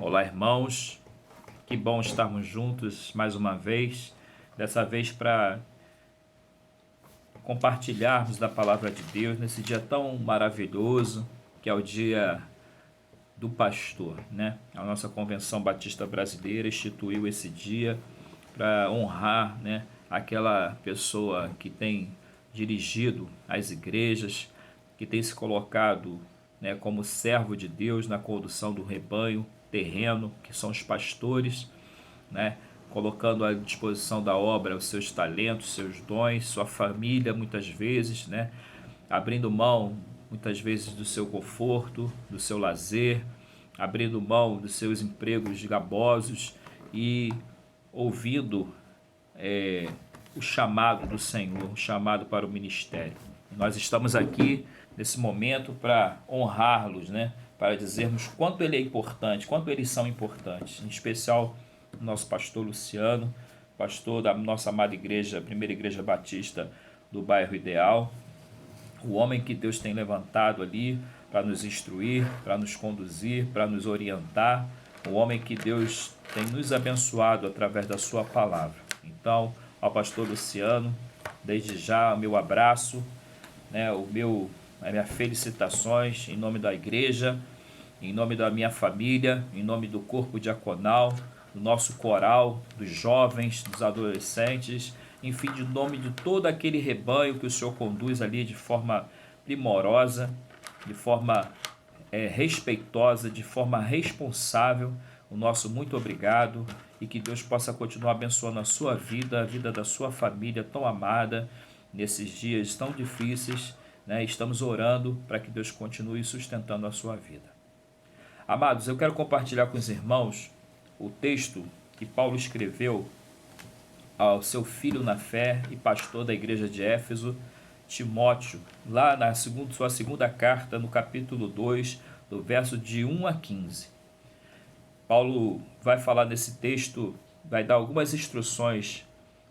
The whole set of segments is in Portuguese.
Olá, irmãos. Que bom estarmos juntos mais uma vez. Dessa vez para compartilharmos da palavra de Deus nesse dia tão maravilhoso que é o dia do pastor, né? A nossa Convenção Batista Brasileira instituiu esse dia para honrar, né, aquela pessoa que tem dirigido as igrejas, que tem se colocado, né, como servo de Deus na condução do rebanho terreno, que são os pastores, né, colocando à disposição da obra os seus talentos, seus dons, sua família muitas vezes, né, abrindo mão muitas vezes do seu conforto, do seu lazer, abrindo mão dos seus empregos gabosos e ouvindo o chamado do Senhor, o chamado para o ministério. Nós estamos aqui nesse momento para honrá-los, né? Para dizermos quanto ele é importante, quanto eles são importantes, em especial o nosso pastor Luciano, pastor da nossa amada igreja, Primeira Igreja Batista do Bairro Ideal, o homem que Deus tem levantado ali para nos instruir, para nos conduzir, para nos orientar, o homem que Deus tem nos abençoado através da sua palavra. Então, ao pastor Luciano, desde já o meu abraço, né, as minhas felicitações em nome da igreja, em nome da minha família, em nome do corpo diaconal, do nosso coral, dos jovens, dos adolescentes, enfim, de nome de todo aquele rebanho que o Senhor conduz ali de forma primorosa, de forma respeitosa, de forma responsável. O nosso muito obrigado e que Deus possa continuar abençoando a sua vida, a vida da sua família tão amada nesses dias tão difíceis, né? Estamos orando para que Deus continue sustentando a sua vida. Amados, eu quero compartilhar com os irmãos o texto que Paulo escreveu ao seu filho na fé e pastor da igreja de Éfeso, Timóteo, lá na sua segunda carta, no capítulo 2, do verso de 1 a 15. Paulo vai falar nesse texto, vai dar algumas instruções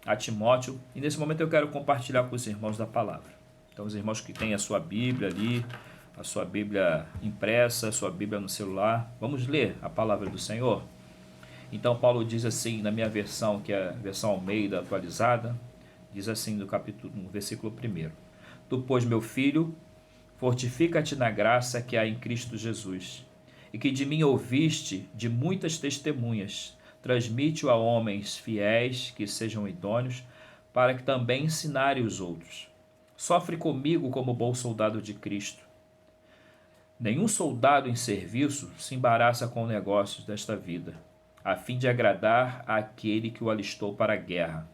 a Timóteo, e nesse momento eu quero compartilhar com os irmãos da palavra. Então, os irmãos que têm a sua Bíblia ali, a sua Bíblia impressa, a sua Bíblia no celular, vamos ler a palavra do Senhor? Então, Paulo diz assim, na minha versão, que é a versão Almeida atualizada, diz assim no versículo 1: Tu, pois, meu filho, fortifica-te na graça que há em Cristo Jesus, e que de mim ouviste de muitas testemunhas, transmite-o a homens fiéis que sejam idôneos, para que também ensinarem os outros. Sofre comigo como bom soldado de Cristo. Nenhum soldado em serviço se embaraça com negócios desta vida, a fim de agradar àquele que o alistou para a guerra.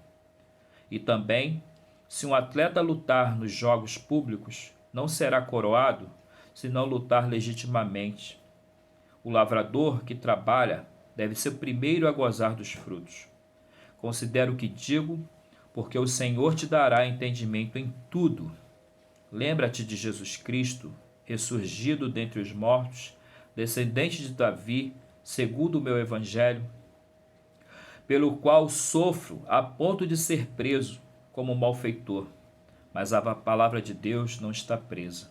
E também, se um atleta lutar nos jogos públicos, não será coroado, se não lutar legitimamente. O lavrador que trabalha deve ser o primeiro a gozar dos frutos. Considero o que digo, porque o Senhor te dará entendimento em tudo. Lembra-te de Jesus Cristo, ressurgido dentre os mortos, descendente de Davi, segundo o meu evangelho, pelo qual sofro a ponto de ser preso como malfeitor, mas a palavra de Deus não está presa.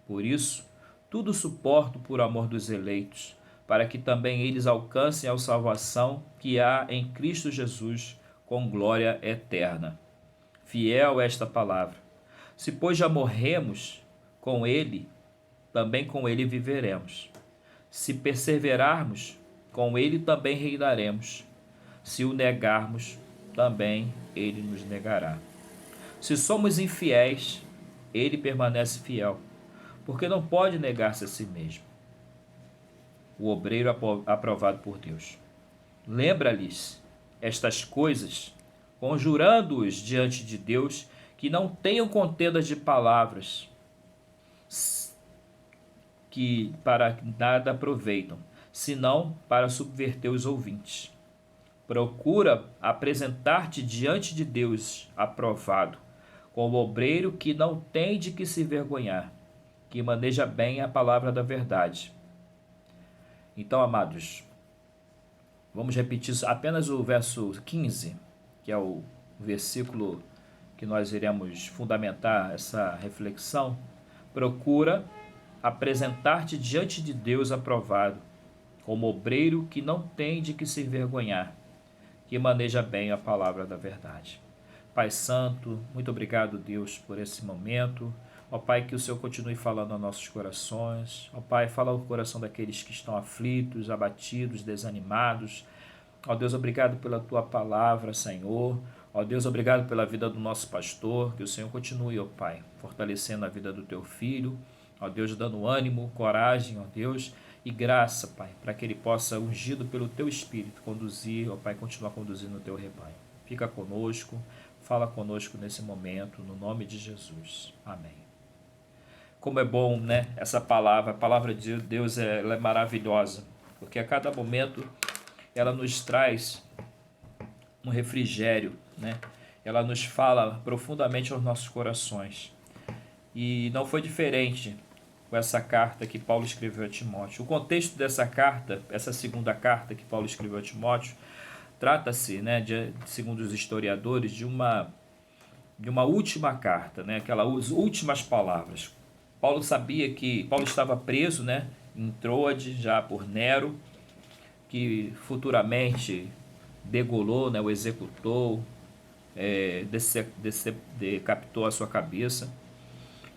Por isso, tudo suporto por amor dos eleitos, para que também eles alcancem a salvação que há em Cristo Jesus, com glória eterna. Fiel é esta palavra. Se, pois, já morremos com ele, também com ele viveremos. Se perseverarmos, com ele também reinaremos. Se o negarmos, também ele nos negará. Se somos infiéis, ele permanece fiel, porque não pode negar-se a si mesmo. O obreiro aprovado por Deus. Lembra-lhes estas coisas, conjurando-os diante de Deus, que não tenham contendas de palavras, que para nada aproveitam, senão para subverter os ouvintes. Procura apresentar-te diante de Deus aprovado, como obreiro que não tem de que se vergonhar, que maneja bem a palavra da verdade. Então, amados, vamos repetir apenas o verso 15, que é o versículo que nós iremos fundamentar essa reflexão. Procura apresentar-te diante de Deus aprovado, como obreiro que não tem de que se envergonhar, que maneja bem a palavra da verdade. Pai Santo, muito obrigado, Deus, por esse momento. Ó Pai, que o Senhor continue falando aos nossos corações. Ó Pai, fala ao coração daqueles que estão aflitos, abatidos, desanimados. Ó Deus, obrigado pela Tua palavra, Senhor. Ó Deus, obrigado pela vida do nosso pastor. Que o Senhor continue, ó Pai, fortalecendo a vida do Teu filho. Ó Deus, dando ânimo, coragem, ó Deus, e graça, Pai, para que ele possa, ungido pelo Teu Espírito, conduzir, ó Pai, continuar conduzindo o Teu rebanho. Fica conosco, fala conosco nesse momento, no nome de Jesus. Amém. Como é bom, né? Essa palavra, a palavra de Deus, ela é maravilhosa, porque a cada momento ela nos traz um refrigério, né? Ela nos fala profundamente aos nossos corações. E não foi diferente com essa carta que Paulo escreveu a Timóteo. O contexto dessa carta, essa segunda carta que Paulo escreveu a Timóteo, trata-se, né, segundo os historiadores, de uma última carta, né, aquelas últimas palavras. Paulo sabia que Paulo estava preso, né, em Troade, já por Nero, que futuramente degolou, né, o executou, decapitou a sua cabeça.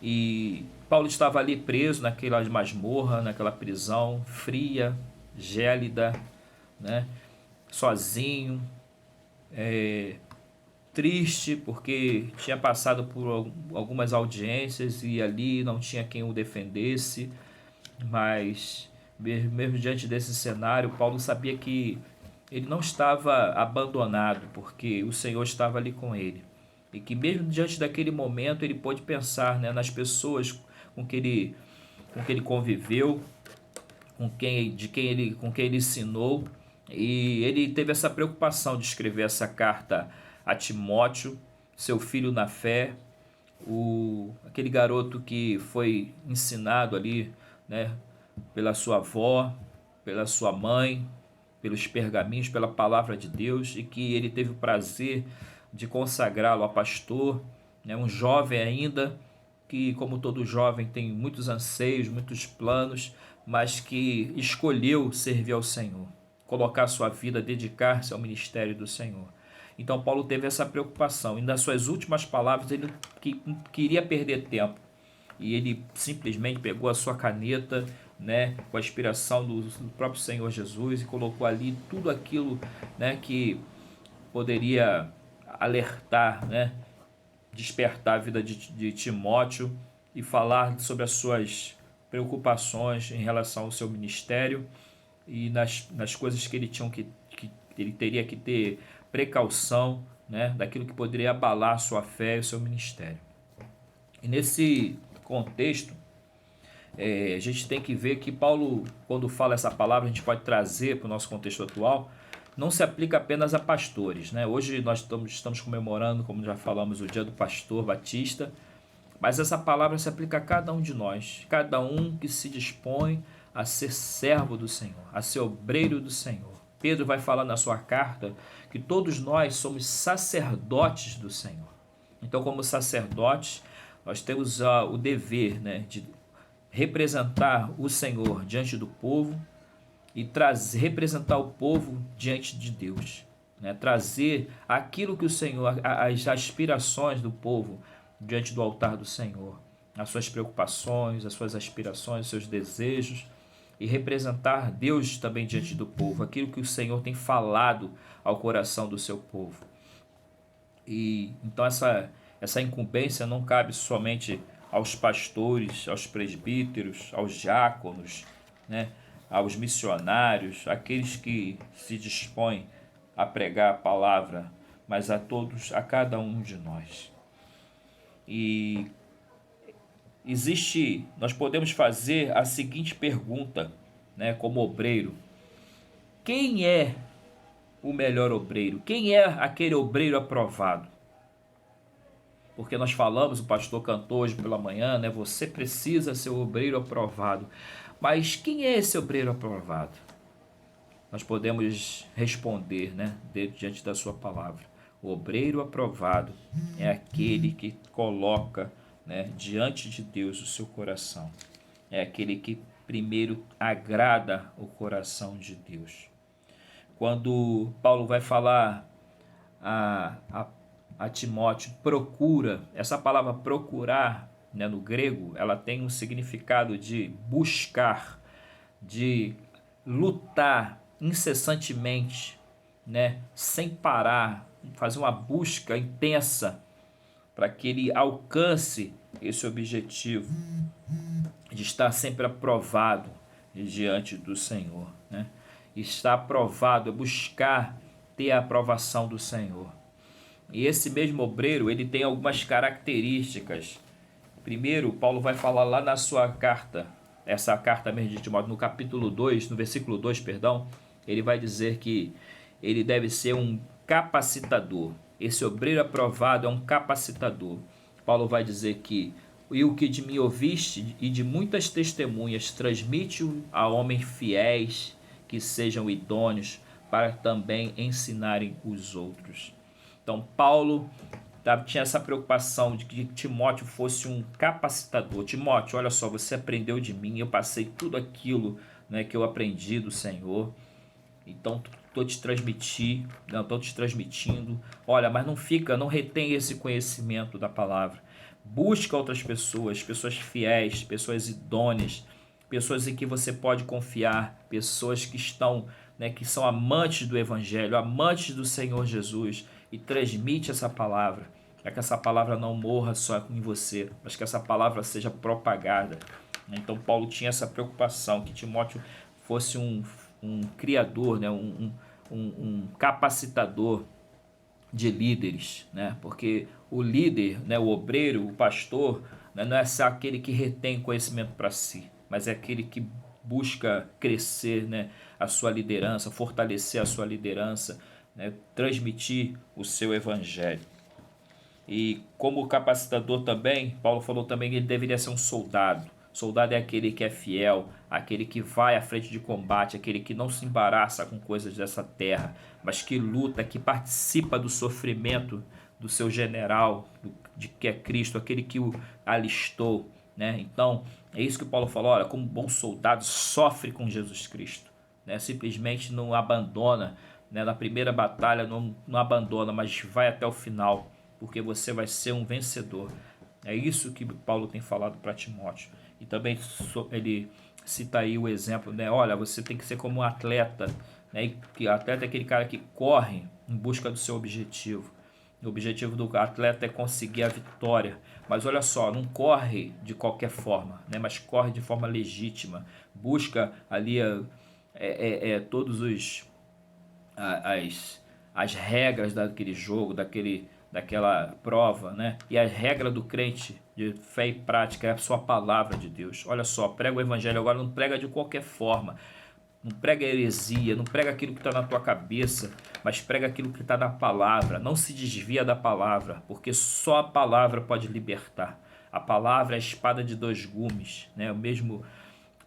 E Paulo estava ali preso naquela masmorra, naquela prisão fria, gélida, né, sozinho, triste porque tinha passado por algumas audiências e ali não tinha quem o defendesse, mas mesmo diante desse cenário, Paulo sabia que ele não estava abandonado, porque o Senhor estava ali com ele. E que mesmo diante daquele momento ele pôde pensar, né, nas pessoas com que ele conviveu, com quem ele ensinou, e ele teve essa preocupação de escrever essa carta a Timóteo, seu filho na fé, aquele garoto que foi ensinado ali, né, pela sua avó, pela sua mãe, pelos pergaminhos, pela palavra de Deus, e que ele teve o prazer de consagrá-lo a pastor, né, um jovem ainda, que como todo jovem tem muitos anseios, muitos planos, mas que escolheu servir ao Senhor, colocar sua vida, dedicar-se ao ministério do Senhor. Então Paulo teve essa preocupação, e nas suas últimas palavras ele queria perder tempo, e ele simplesmente pegou a sua caneta, né, com a inspiração do próprio Senhor Jesus, e colocou ali tudo aquilo, né, que poderia alertar, né, despertar a vida de Timóteo e falar sobre as suas preocupações em relação ao seu ministério e nas coisas que que ele teria que ter precaução, né, daquilo que poderia abalar a sua fé e o seu ministério. E nesse contexto, a gente tem que ver que Paulo, quando fala essa palavra, a gente pode trazer para o nosso contexto atual, não se aplica apenas a pastores, né? Hoje nós estamos comemorando, como já falamos, o dia do pastor batista, mas essa palavra se aplica a cada um de nós, cada um que se dispõe a ser servo do Senhor, a ser obreiro do Senhor. Pedro vai falar na sua carta que todos nós somos sacerdotes do Senhor. Então, como sacerdotes, nós temos o dever, né, de representar o Senhor diante do povo e representar o povo diante de Deus, né? Trazer aquilo que o Senhor, as aspirações do povo diante do altar do Senhor, as suas preocupações, as suas aspirações, os seus desejos, e representar Deus também diante do povo, aquilo que o Senhor tem falado ao coração do seu povo. E então essa incumbência não cabe somente aos pastores, aos presbíteros, aos diáconos, né, aos missionários, aqueles que se dispõem a pregar a palavra, mas a todos, a cada um de nós. E nós podemos fazer a seguinte pergunta, né, como obreiro: quem é o melhor obreiro? Quem é aquele obreiro aprovado? Porque nós falamos, o pastor cantou hoje pela manhã, né? Você precisa ser o obreiro aprovado. Mas quem é esse obreiro aprovado? Nós podemos responder, né, diante da sua palavra. O obreiro aprovado é aquele que coloca, né, diante de Deus o seu coração. É aquele que primeiro agrada o coração de Deus. Quando Paulo vai falar a Timóteo, procura, essa palavra procurar, né, no grego, ela tem um significado de buscar, de lutar incessantemente, né, sem parar, fazer uma busca intensa para que ele alcance esse objetivo de estar sempre aprovado diante do Senhor, né? Estar aprovado é buscar ter a aprovação do Senhor. E esse mesmo obreiro, ele tem algumas características. Primeiro, Paulo vai falar lá na sua carta, essa carta mesmo de Timóteo, no capítulo 2, no versículo 2, perdão, ele vai dizer que ele deve ser um capacitador. Esse obreiro aprovado é um capacitador. Paulo vai dizer que e o que de mim ouviste e de muitas testemunhas transmite-o a homens fiéis que sejam idôneos para também ensinarem os outros. Então Paulo tinha essa preocupação de que Timóteo fosse um capacitador. Timóteo, olha só, você aprendeu de mim, eu passei tudo aquilo, né, que eu aprendi do Senhor. Então estou te transmitindo. Olha, mas não retém esse conhecimento da palavra. Busca outras pessoas, pessoas fiéis, pessoas idôneas, pessoas em que você pode confiar, pessoas que estão, né, que são amantes do Evangelho, amantes do Senhor Jesus, e transmite essa palavra, para que essa palavra não morra só em você, mas que essa palavra seja propagada. Então Paulo tinha essa preocupação, que Timóteo fosse um criador, né, um capacitador de líderes, né? Porque o líder, né, o obreiro, o pastor, né, não é só aquele que retém conhecimento para si, mas é aquele que busca crescer, né, a sua liderança, fortalecer a sua liderança, né, transmitir o seu evangelho. E como capacitador também, Paulo falou também que ele deveria ser um soldado. Soldado é aquele que é fiel, aquele que vai à frente de combate, aquele que não se embaraça com coisas dessa terra, mas que luta, que participa do sofrimento do seu general, de que é Cristo, aquele que o alistou, né? Então, é isso que Paulo falou, olha, como bom soldado sofre com Jesus Cristo, né? Simplesmente não abandona, né? Na primeira batalha não abandona, mas vai até o final, porque você vai ser um vencedor. É isso que Paulo tem falado para Timóteo. E também ele cita aí o exemplo, né? Olha, você tem que ser como um atleta, né? E que atleta é aquele cara que corre em busca do seu objetivo. O objetivo do atleta é conseguir a vitória. Mas olha só, não corre de qualquer forma, né? Mas corre de forma legítima. Busca ali todos as regras daquele jogo, daquela prova, né? E a regra do crente de fé e prática é a sua palavra de Deus. Olha só, prega o evangelho agora, não prega de qualquer forma. Não prega heresia, não prega aquilo que está na tua cabeça, mas prega aquilo que está na palavra. Não se desvia da palavra, porque só a palavra pode libertar. A palavra é a espada de dois gumes, né? O mesmo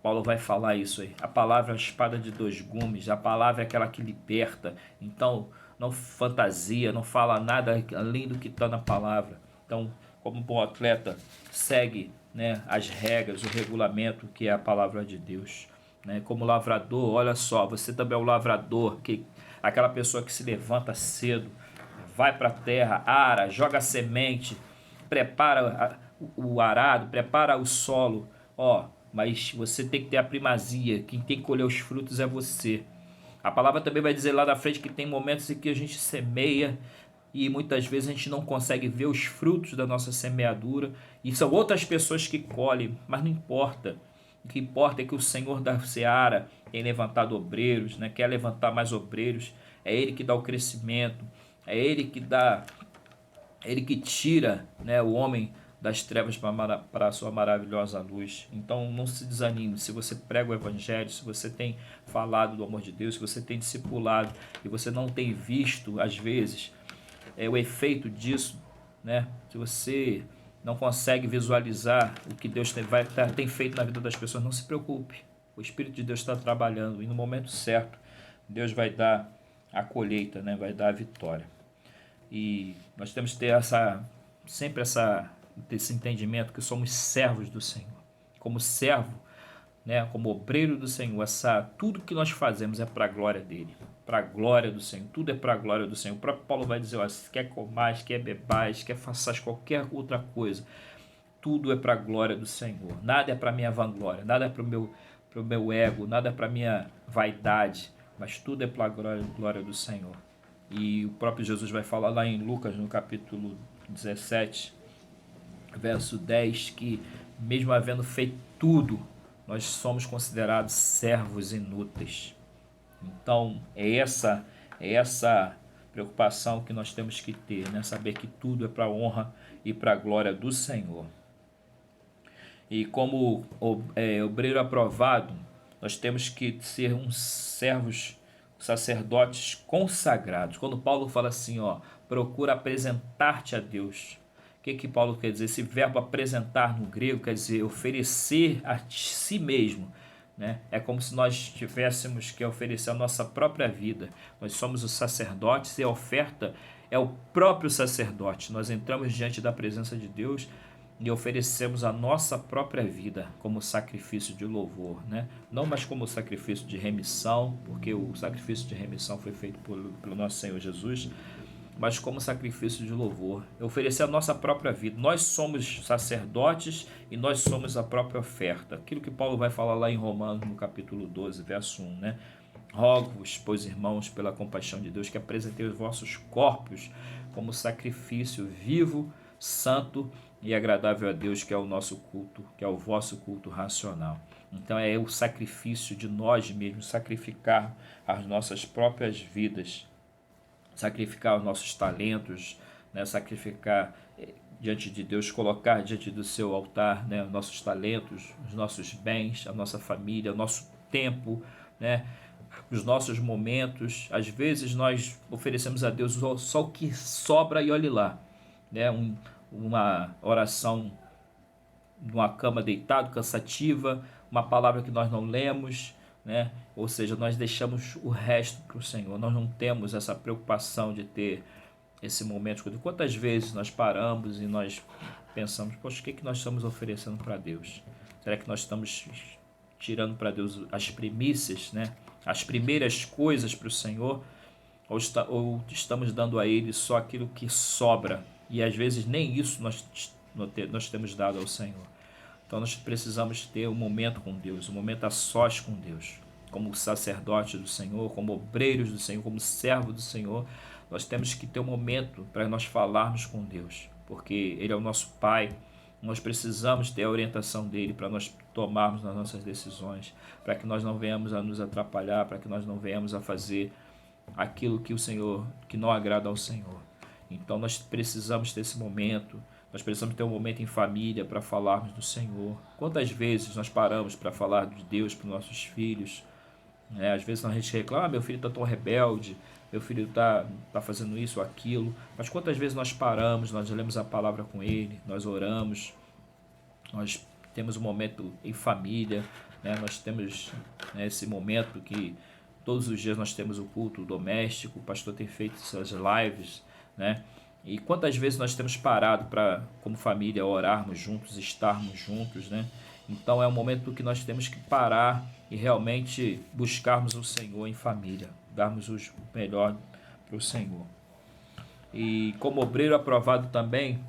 Paulo vai falar isso aí. A palavra é a espada de dois gumes, a palavra é aquela que liberta. Então, não fantasia, não fala nada além do que está na palavra. Então, como bom atleta, segue, né, as regras, o regulamento que é a palavra de Deus. Né? Como lavrador, olha só, você também é o lavrador, aquela pessoa que se levanta cedo, vai para a terra, ara, joga a semente, prepara o arado, prepara o solo, ó, mas você tem que ter a primazia, quem tem que colher os frutos é você. A palavra também vai dizer lá na frente que tem momentos em que a gente semeia e muitas vezes a gente não consegue ver os frutos da nossa semeadura e são outras pessoas que colhem, mas não importa. O que importa é que o Senhor da Seara tem levantado obreiros, né? Quer levantar mais obreiros, é Ele que dá o crescimento, é Ele que dá, é Ele que tira, né, o homem das trevas para a sua maravilhosa luz. Então não se desanime, se você prega o evangelho, se você tem falado do amor de Deus, se você tem discipulado e você não tem visto às vezes o efeito disso, né? Se você não consegue visualizar o que Deus tem feito na vida das pessoas, não se preocupe. O Espírito de Deus está trabalhando e no momento certo Deus vai dar a colheita, né? Vai dar a vitória. E nós temos que ter sempre esse entendimento que somos servos do Senhor. Como servo, né, como obreiro do Senhor, tudo que nós fazemos é para a glória dele, para a glória do Senhor, tudo é para a glória do Senhor. O próprio Paulo vai dizer, ó, se quer comais, quer bebais, quer façais qualquer outra coisa, tudo é para a glória do Senhor. Nada é para minha vanglória, nada é para o meu ego, nada é para minha vaidade, mas tudo é para a glória do Senhor. E o próprio Jesus vai falar lá em Lucas, no capítulo 17, verso 10, que mesmo havendo feito tudo, nós somos considerados servos inúteis. Então, é essa preocupação que nós temos que ter, né? Saber que tudo é para a honra e para a glória do Senhor. E como obreiro aprovado, nós temos que ser uns servos, sacerdotes consagrados. Quando Paulo fala assim, ó, procura apresentar-te a Deus. O que Paulo quer dizer? Esse verbo apresentar no grego quer dizer oferecer a si mesmo. Né? É como se nós tivéssemos que oferecer a nossa própria vida. Nós somos os sacerdotes e a oferta é o próprio sacerdote. Nós entramos diante da presença de Deus e oferecemos a nossa própria vida como sacrifício de louvor, né? Não mais como sacrifício de remissão, porque o sacrifício de remissão foi feito pelo nosso Senhor Jesus, mas como sacrifício de louvor, oferecer a nossa própria vida. Nós somos sacerdotes e nós somos a própria oferta. Aquilo que Paulo vai falar lá em Romanos, no capítulo 12, verso 1, né? Rogo-vos, pois, irmãos, pela compaixão de Deus, que apresenteis os vossos corpos como sacrifício vivo, santo e agradável a Deus, que é o nosso culto, que é o vosso culto racional. Então é o sacrifício de nós mesmos, sacrificar as nossas próprias vidas, sacrificar os nossos talentos, né? Sacrificar diante de Deus, colocar diante do seu altar, né? Os nossos talentos, os nossos bens, a nossa família, o nosso tempo, né? Os nossos momentos. Às vezes nós oferecemos a Deus só o que sobra e olhe lá, né? Uma oração numa cama deitado, cansativa, uma palavra que nós não lemos, né? Ou seja, nós deixamos o resto para o Senhor. Nós não temos essa preocupação de ter esse momento. Quantas vezes nós paramos e nós pensamos, poxa, o que nós estamos oferecendo para Deus? Será que nós estamos tirando para Deus as primícias, né? As primeiras coisas para o Senhor? Ou estamos dando a Ele só aquilo que sobra? E às vezes nem isso nós temos dado ao Senhor. Então nós precisamos ter um momento com Deus, um momento a sós com Deus. Como sacerdote do Senhor, como obreiros do Senhor, como servo do Senhor, nós temos que ter um momento para nós falarmos com Deus, porque Ele é o nosso Pai. Nós precisamos ter a orientação dele para nós tomarmos as nossas decisões, para que nós não venhamos a nos atrapalhar, para que nós não venhamos a fazer aquilo que não agrada ao Senhor. Então nós precisamos ter esse momento. Nós precisamos ter um momento em família para falarmos do Senhor. Quantas vezes nós paramos para falar de Deus para os nossos filhos? Às vezes a gente reclama, meu filho está tão rebelde, meu filho está fazendo isso ou aquilo. Mas quantas vezes nós paramos, nós lemos a palavra com ele, nós oramos, nós temos um momento em família, né? Nós temos, né, esse momento que todos os dias nós temos o culto doméstico, o pastor tem feito essas lives, né? E quantas vezes nós temos parado para, como família, orarmos juntos, estarmos juntos, né? Então é um momento que nós temos que parar e realmente buscarmos o Senhor em família, darmos o melhor para o Senhor. E como obreiro aprovado também,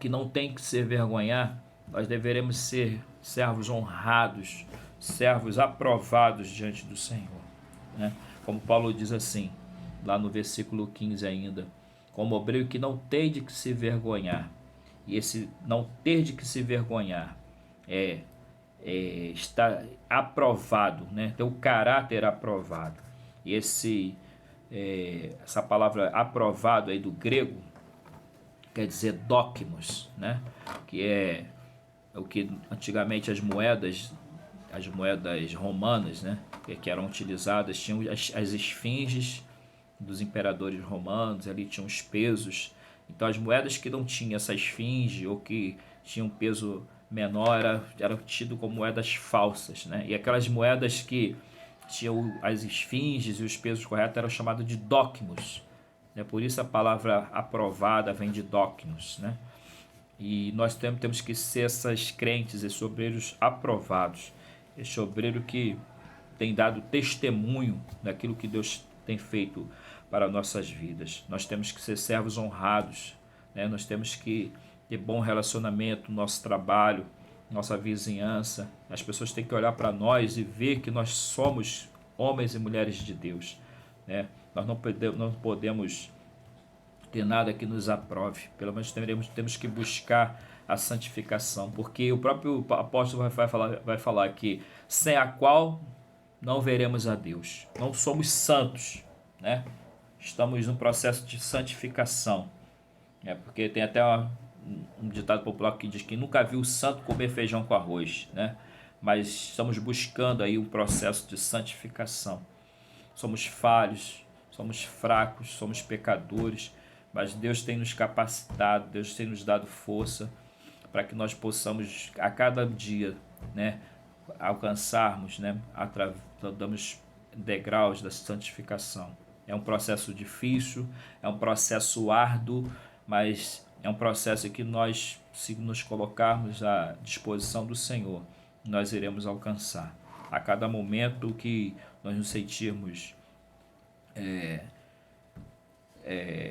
que não tem que se vergonhar, nós deveremos ser servos honrados, servos aprovados diante do Senhor, né? Como Paulo diz assim, lá no versículo 15 ainda, como obreiro que não tem de que se vergonhar. E esse não ter de que se vergonhar está aprovado, né? Tem o caráter aprovado. E essa palavra aprovado aí do grego quer dizer dokimos, né? Que é o que antigamente as moedas romanas, né? Que eram utilizadas, tinham as esfinges dos imperadores romanos, ali tinham os pesos. Então as moedas que não tinham essa esfinge ou que tinham um peso menor eram tido como moedas falsas, né? E aquelas moedas que tinham as esfinges e os pesos corretos eram chamadas de dokimos, né? Por isso a palavra aprovada vem de dokimos, né? E nós temos que ser essas crentes, esses obreiros aprovados, esse obreiro que tem dado testemunho daquilo que Deus tem feito para nossas vidas. Nós temos que ser servos honrados, né? Nós temos que ter bom relacionamento no nosso trabalho, nossa vizinhança. As pessoas têm que olhar para nós e ver que nós somos homens e mulheres de Deus, né? Nós não podemos ter nada que nos aprove. Pelo menos temos que buscar a santificação, porque o próprio apóstolo vai falar que sem a qual não veremos a Deus. Não somos santos, né? Estamos num processo de santificação, né? Porque tem até um ditado popular que diz que nunca viu o santo comer feijão com arroz, né? Mas estamos buscando aí um processo de santificação. Somos falhos, somos fracos, somos pecadores, mas Deus tem nos capacitado, Deus tem nos dado força para que nós possamos a cada dia, né, alcançarmos, né, damos degraus da santificação. É um processo difícil, é um processo árduo, mas é um processo que nós, se nos colocarmos à disposição do Senhor, nós iremos alcançar. A cada momento que nós nos sentirmos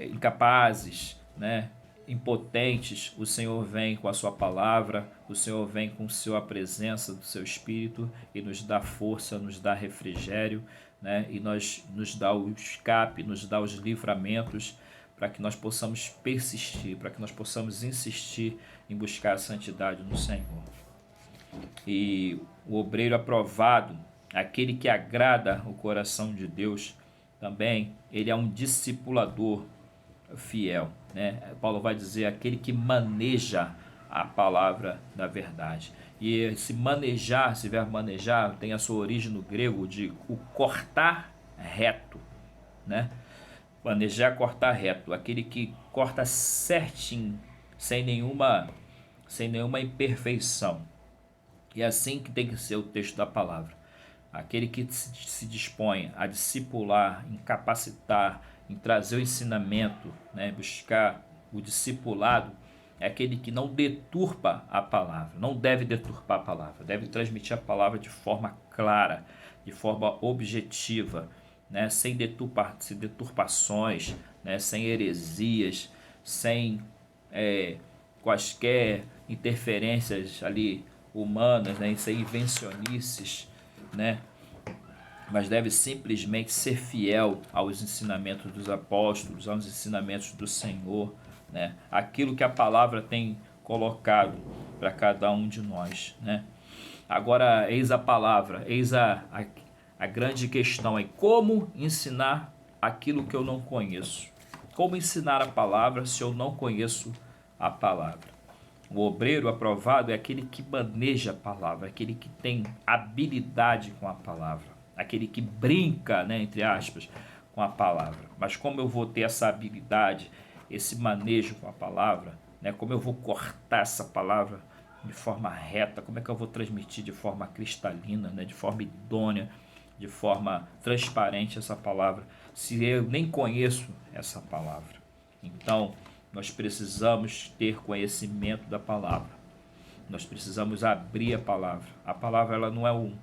incapazes, né, impotentes, o Senhor vem com a sua palavra, o Senhor vem com a sua presença do seu Espírito e nos dá força, nos dá refrigério, né, e nos dá o escape, nos dá os livramentos para que nós possamos persistir, para que nós possamos insistir em buscar a santidade no Senhor. E o obreiro aprovado, aquele que agrada o coração de Deus, também ele é um discipulador fiel, né? Paulo vai dizer aquele que maneja a palavra da verdade. E esse manejar, esse verbo manejar, tem a sua origem no grego de o cortar reto, né? Manejar, cortar reto, aquele que corta certinho, sem nenhuma imperfeição. E é assim que tem que ser o texto da palavra. Aquele que se dispõe a discipular, em capacitar, em trazer o ensinamento, né, buscar o discipulado, é aquele que não deturpa a palavra, não deve deturpar a palavra, deve transmitir a palavra de forma clara, de forma objetiva, né, sem deturpações, né, sem heresias, sem quaisquer interferências ali humanas, né, sem invencionices, né, mas deve simplesmente ser fiel aos ensinamentos dos apóstolos, aos ensinamentos do Senhor, né, aquilo que a palavra tem colocado para cada um de nós, né. Agora, eis a palavra, eis a grande questão é como ensinar aquilo que eu não conheço. Como ensinar a palavra se eu não conheço a palavra? O obreiro aprovado é aquele que maneja a palavra, aquele que tem habilidade com a palavra, aquele que brinca, né, entre aspas, com a palavra. Mas como eu vou ter essa habilidade, esse manejo com a palavra, né, como eu vou cortar essa palavra de forma reta, como é que eu vou transmitir de forma cristalina, né, de forma idônea, de forma transparente essa palavra, se eu nem conheço essa palavra? Então, nós precisamos ter conhecimento da palavra. Nós precisamos abrir a palavra. A palavra ela não é um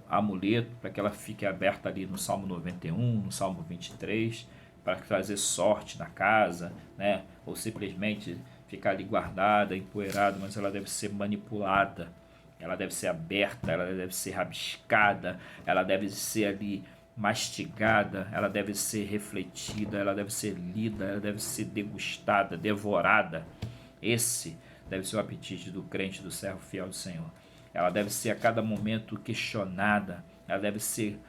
amuleto para que ela fique aberta ali no Salmo 91, no Salmo 23, para trazer sorte na casa, né? Ou simplesmente ficar ali guardada, empoeirada, mas ela deve ser manipulada, ela deve ser aberta, ela deve ser rabiscada, ela deve ser ali mastigada, ela deve ser refletida, ela deve ser lida, ela deve ser degustada, devorada. Esse deve ser o apetite do crente, do servo fiel do Senhor. Ela deve ser a cada momento questionada, ela deve ser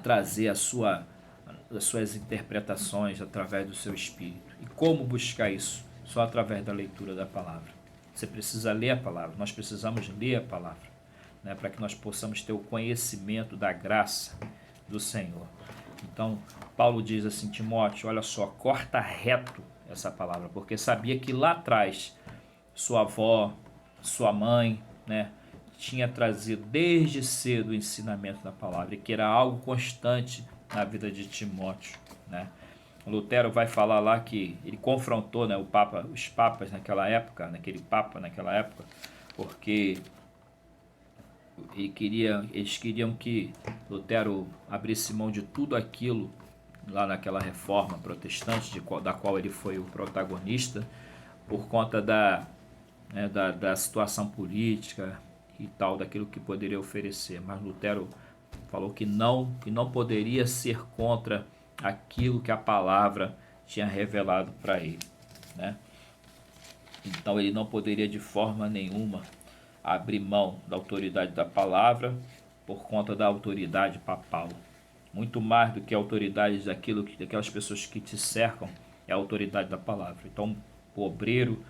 trazer as suas interpretações através do seu espírito. E como buscar isso? Só através da leitura da palavra. Você precisa ler a palavra, nós precisamos ler a palavra, né, para que nós possamos ter o conhecimento da graça do Senhor. Então, Paulo diz assim, Timóteo, olha só, corta reto essa palavra, porque sabia que lá atrás sua avó, sua mãe, né, tinha trazido desde cedo o ensinamento da palavra, e que era algo constante na vida de Timóteo, né? Lutero vai falar lá que ele confrontou, né, os papas naquela época, porque eles queriam que Lutero abrisse mão de tudo aquilo lá naquela reforma protestante, da qual ele foi o protagonista, por conta da situação política e tal, daquilo que poderia oferecer. Mas Lutero falou que não poderia ser contra aquilo que a palavra tinha revelado para ele, né? Então ele não poderia de forma nenhuma abrir mão da autoridade da palavra por conta da autoridade papal. Muito mais do que a autoridade daquelas pessoas que te cercam, é a autoridade da palavra. Então, o obreiro,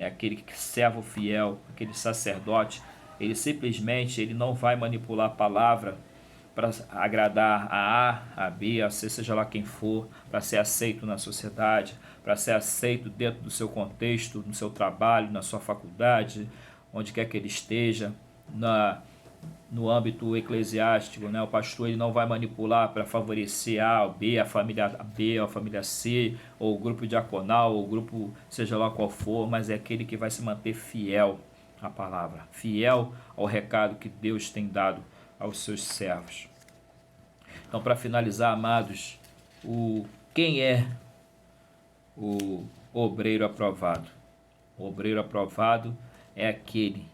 aquele servo fiel, aquele sacerdote, ele não vai manipular a palavra para agradar a A, a B, a C, seja lá quem for, para ser aceito na sociedade, para ser aceito dentro do seu contexto, no seu trabalho, na sua faculdade, onde quer que ele esteja, no âmbito eclesiástico, né? O pastor ele não vai manipular para favorecer A ou B, a família B ou a família C, ou o grupo diaconal, ou o grupo seja lá qual for, mas é aquele que vai se manter fiel à palavra, fiel ao recado que Deus tem dado aos seus servos. Então, para finalizar, amados, quem é o obreiro aprovado? O obreiro aprovado é aquele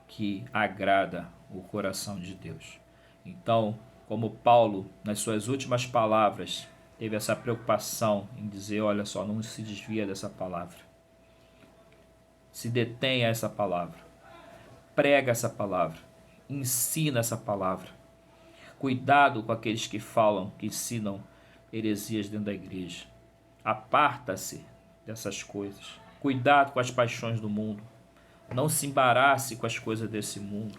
que agrada o coração de Deus. Então, como Paulo, nas suas últimas palavras, teve essa preocupação em dizer, olha só, não se desvia dessa palavra. Se detenha a essa palavra. Prega essa palavra. Ensina essa palavra. Cuidado com aqueles que falam, que ensinam heresias dentro da igreja. Aparta-se dessas coisas. Cuidado com as paixões do mundo. Não se embarace com as coisas desse mundo.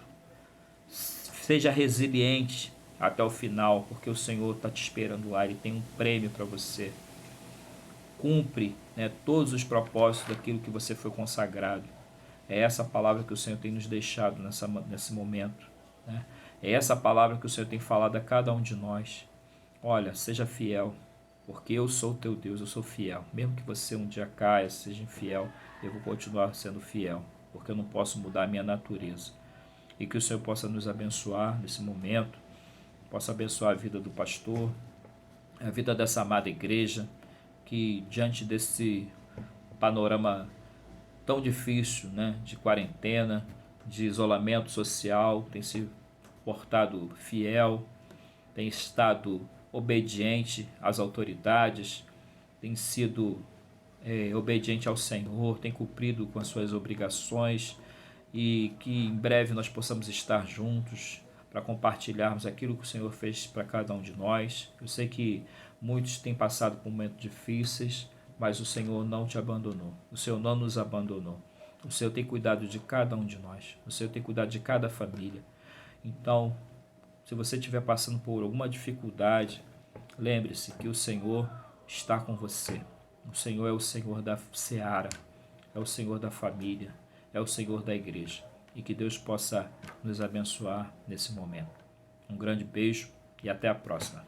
Seja resiliente até o final, porque o Senhor está te esperando lá. Ele tem um prêmio para você. Cumpre, né, todos os propósitos daquilo que você foi consagrado. É essa palavra que o Senhor tem nos deixado nesse momento, né? É essa palavra que o Senhor tem falado a cada um de nós. Olha, seja fiel, porque eu sou teu Deus, eu sou fiel. Mesmo que você um dia caia, seja infiel, eu vou continuar sendo fiel, porque eu não posso mudar a minha natureza. E que o Senhor possa nos abençoar nesse momento, possa abençoar a vida do pastor, a vida dessa amada igreja, que diante desse panorama tão difícil, né, de quarentena, de isolamento social, tem se portado fiel, tem estado obediente às autoridades, tem sido obediente ao Senhor, tem cumprido com as suas obrigações, e que em breve nós possamos estar juntos para compartilharmos aquilo que o Senhor fez para cada um de nós. Eu sei que muitos têm passado por momentos difíceis, mas o Senhor não te abandonou, o Senhor não nos abandonou. O Senhor tem cuidado de cada um de nós, o Senhor tem cuidado de cada família. Então, se você estiver passando por alguma dificuldade, lembre-se que o Senhor está com você. O Senhor é o Senhor da seara, é o Senhor da família, é o Senhor da igreja. E que Deus possa nos abençoar nesse momento. Um grande beijo e até a próxima.